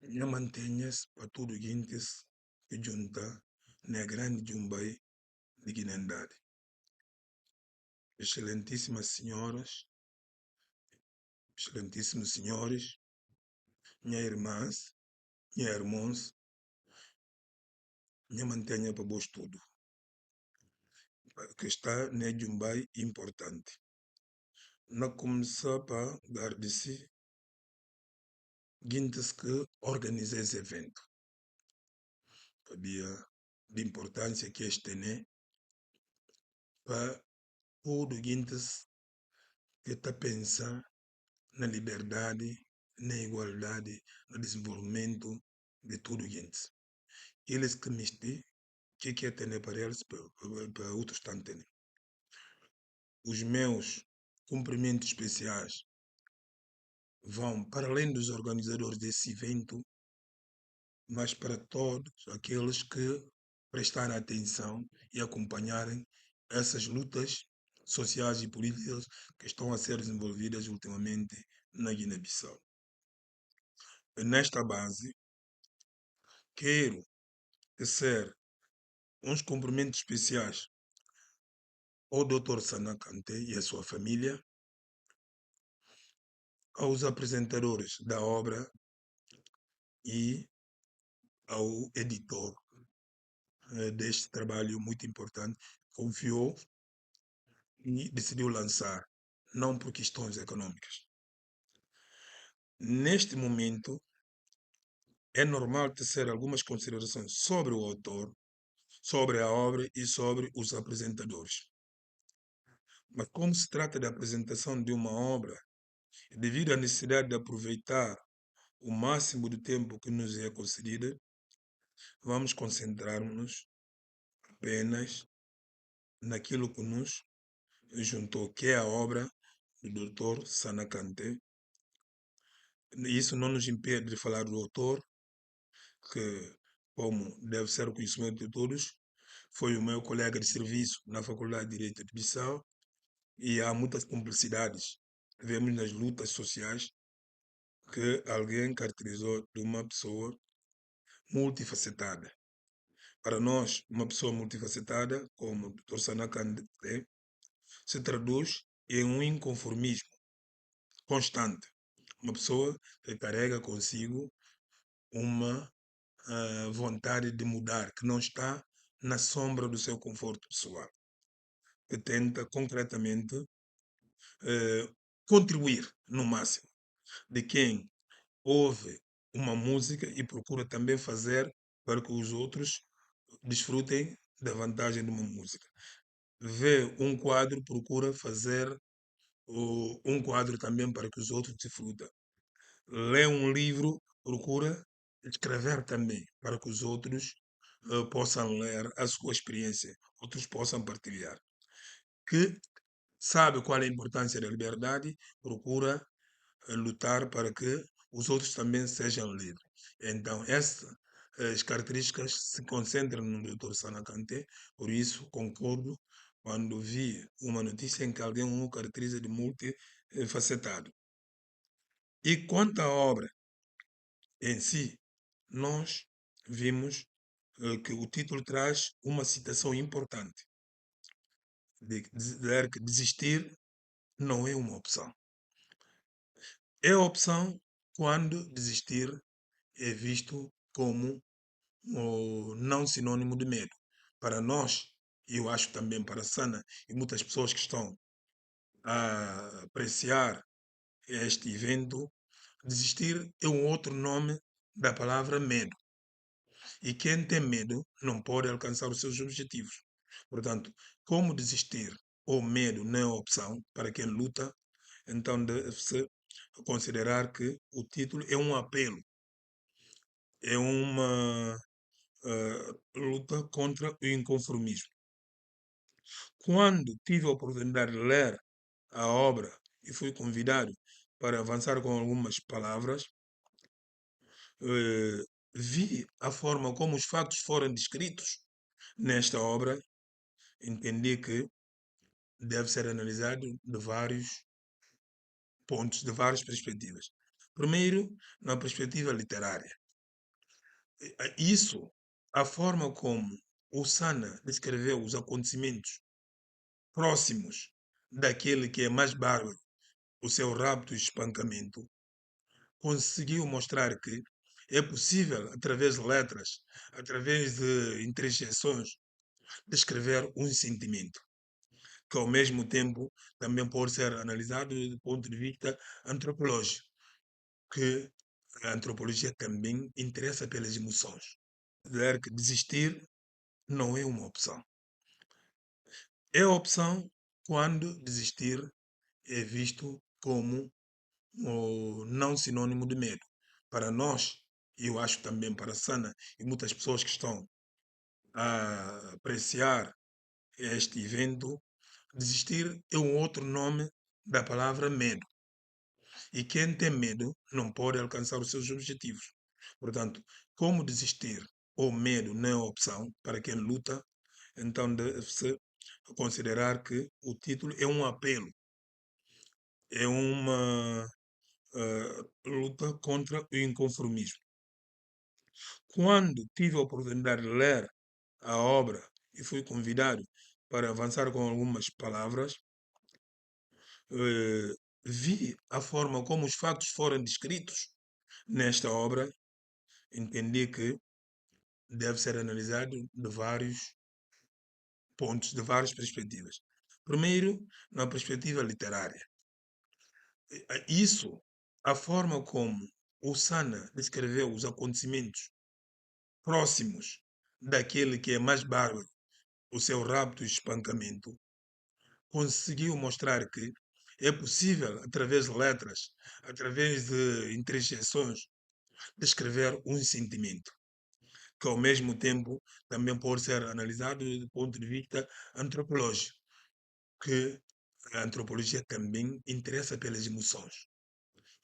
Minha mantenha-se para tudo guintes que junta na grande Jumbai de Guinendade. Excelentíssimas senhoras, excelentíssimos senhores, minhas irmãs, minhas irmãos, minha mantenha para vos tudo. Que está na Jumbai importante. Na começar para dar de si, guintes que organiza esse evento. Sabia de importância que este tem para tudo guintes que está pensando na liberdade, na igualdade, no desenvolvimento de tudo gente. Eles que me dizem que é ter para eles, para outros tantos. Os meus cumprimentos especiais vão para além dos organizadores desse evento, mas para todos aqueles que prestaram atenção e acompanharem essas lutas sociais e políticas que estão a ser desenvolvidas ultimamente na Guiné-Bissau. Nesta base, quero tecer uns cumprimentos especiais ao Dr. Sana Kante e à sua família, aos apresentadores da obra e ao editor deste trabalho muito importante, confiou e decidiu lançar, não por questões econômicas. Neste momento, é normal tecer algumas considerações sobre o autor, sobre a obra e sobre os apresentadores. Mas como se trata da apresentação de uma obra, devido à necessidade de aproveitar o máximo do tempo que nos é concedido, vamos concentrar-nos apenas naquilo que nos juntou, que é a obra do Dr. Sana Kante. Isso não nos impede de falar do autor, que, como deve ser o conhecimento de todos, foi o meu colega de serviço na Faculdade de Direito de Bissau, e há muitas cumplicidades. Vemos nas lutas sociais que alguém caracterizou de uma pessoa multifacetada. Para nós, uma pessoa multifacetada, como o Dr. Sana Kante, se traduz em um inconformismo constante. Uma pessoa que carrega consigo uma vontade de mudar, que não está na sombra do seu conforto pessoal, que tenta concretamente contribuir no máximo de quem ouve uma música e procura também fazer para que os outros desfrutem da vantagem de uma música. Vê um quadro, procura fazer um quadro também para que os outros desfrutem. Lê um livro, procura escrever também para que os outros possam ler a sua experiência, outros possam partilhar. Que sabe qual é a importância da liberdade, procura lutar para que os outros também sejam livres. Então, essas características se concentram no Dr. Sana Kante, por isso concordo quando vi uma notícia em que alguém o caracteriza de multifacetado. E quanto à obra em si, nós vimos que o título traz uma citação importante, de dizer que desistir não é uma opção. É opção quando desistir é visto como não sinônimo de medo. Para nós, e eu acho também para Sana e muitas pessoas que estão a apreciar este evento, desistir é um outro nome da palavra medo. E quem tem medo não pode alcançar os seus objetivos. Portanto, como desistir ou medo não é opção para quem luta, então deve-se considerar que o título é um apelo, é uma luta contra o inconformismo. Quando tive a oportunidade de ler a obra e fui convidado para avançar com algumas palavras, vi a forma como os fatos foram descritos nesta obra, entendi que deve ser analisado de vários pontos, de várias perspectivas. Primeiro, na perspectiva literária. Isso, a forma como o Sana descreveu os acontecimentos próximos daquele que é mais bárbaro, o seu rapto e espancamento, conseguiu mostrar que é possível, através de letras, através de interjeições, descrever um sentimento, que ao mesmo tempo também pode ser analisado do ponto de vista antropológico, que a antropologia também interessa pelas emoções. Dizer que desistir não é uma opção. É opção quando desistir é visto como não sinônimo de medo. Para nós, e eu acho também para a Sana e muitas pessoas que estão a apreciar este evento, desistir é um outro nome da palavra medo. E quem tem medo não pode alcançar os seus objetivos. Portanto, como desistir ou medo não é opção para quem luta, então deve-se considerar que o título é um apelo, é uma luta contra o inconformismo. Quando tive a oportunidade de ler a obra e fui convidado para avançar com algumas palavras, eh, vi a forma como os factos foram descritos nesta obra, entendi que deve ser analisado de vários pontos, de várias perspectivas. Primeiro, na perspectiva literária. Isso, a forma como o Sana descreveu os acontecimentos próximos daquele que é mais bárbaro, o seu rapto e espancamento, conseguiu mostrar que é possível, através de letras, através de interjeições, descrever um sentimento, que ao mesmo tempo também pode ser analisado do ponto de vista antropológico, que a antropologia também interessa pelas emoções.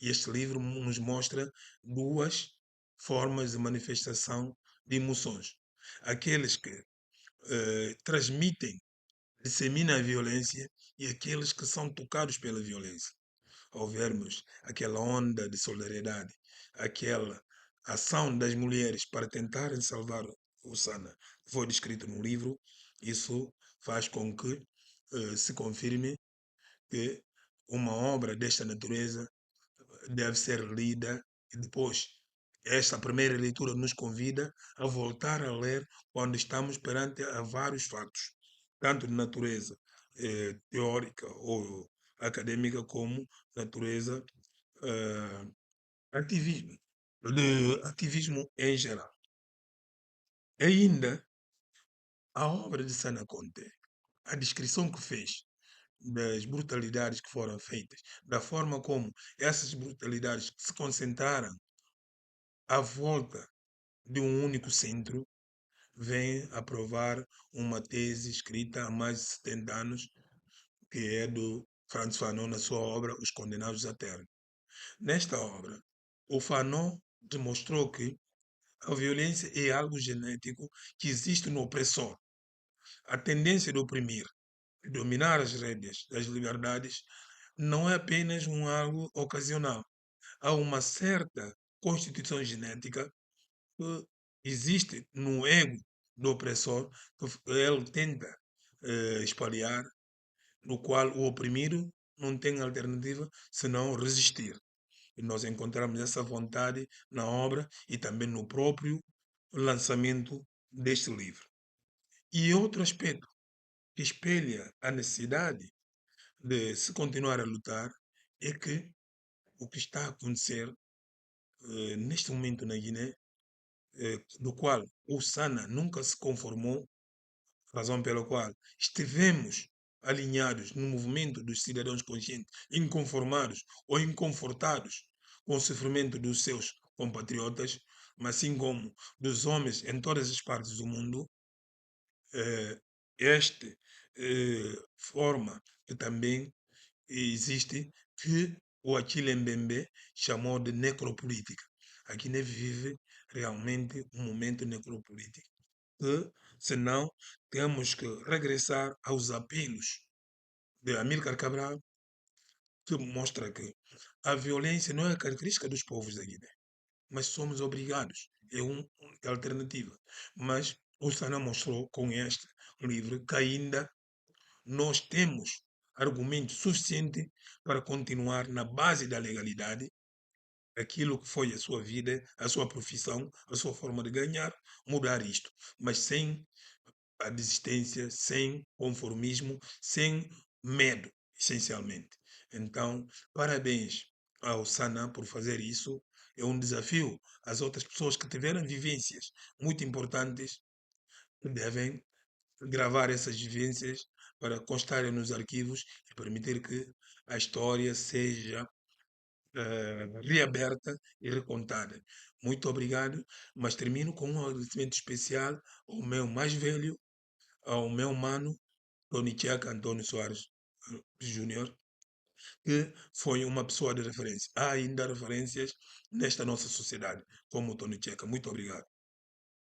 E este livro nos mostra duas formas de manifestação de emoções. Aqueles que transmitem, disseminam a violência e aqueles que são tocados pela violência. Ao vermos aquela onda de solidariedade, aquela ação das mulheres para tentarem salvar o Sana, que foi descrito no livro, isso faz com que se confirme que uma obra desta natureza deve ser lida e depois esta primeira leitura nos convida a voltar a ler quando estamos perante a vários factos, tanto de natureza teórica ou acadêmica como natureza eh, ativismo, de ativismo em geral. Ainda, a obra de Sana Conte, a descrição que fez das brutalidades que foram feitas, da forma como essas brutalidades se concentraram à volta de um único centro, vem a provar uma tese escrita há mais de 70 anos, que é do Franz Fanon na sua obra Os Condenados à Terra. Nesta obra, o Fanon demonstrou que a violência é algo genético que existe no opressor. A tendência de oprimir e dominar as rédeas das liberdades não é apenas um algo ocasional. Há uma certa constituição genética que existe no ego do opressor, que ele tenta espalhar, no qual o oprimido não tem alternativa senão resistir. E nós encontramos essa vontade na obra e também no próprio lançamento deste livro. E outro aspecto que espelha a necessidade de se continuar a lutar é que o que está a acontecer neste momento na Guiné, do qual o Sana nunca se conformou, razão pela qual estivemos alinhados no movimento dos cidadãos conscientes, inconformados ou inconfortados com o sofrimento dos seus compatriotas, mas assim como dos homens em todas as partes do mundo, esta forma que também existe que o Achille Mbembe chamou de necropolítica. A Guiné vive realmente um momento necropolítico que, senão, temos que regressar aos apelos de Amílcar Cabral, que mostra que a violência não é característica dos povos da Guiné. mas somos obrigados. É alternativa. Mas o Sana mostrou com este livro que ainda nós temos argumento suficiente para continuar na base da legalidade aquilo que foi a sua vida, a sua profissão, a sua forma de ganhar, mudar isto, mas sem a desistência, sem conformismo, sem medo, essencialmente. Então, parabéns ao Sana por fazer isso. É um desafio às outras pessoas que tiveram vivências muito importantes, que devem gravar essas vivências para constarem nos arquivos e permitir que a história seja reaberta e recontada. Muito obrigado, mas termino com um agradecimento especial ao meu mais velho, ao meu mano, Tony Checa Antônio Soares Júnior, que foi uma pessoa de referência. Há ainda referências nesta nossa sociedade, como o Tony Checa. Muito obrigado.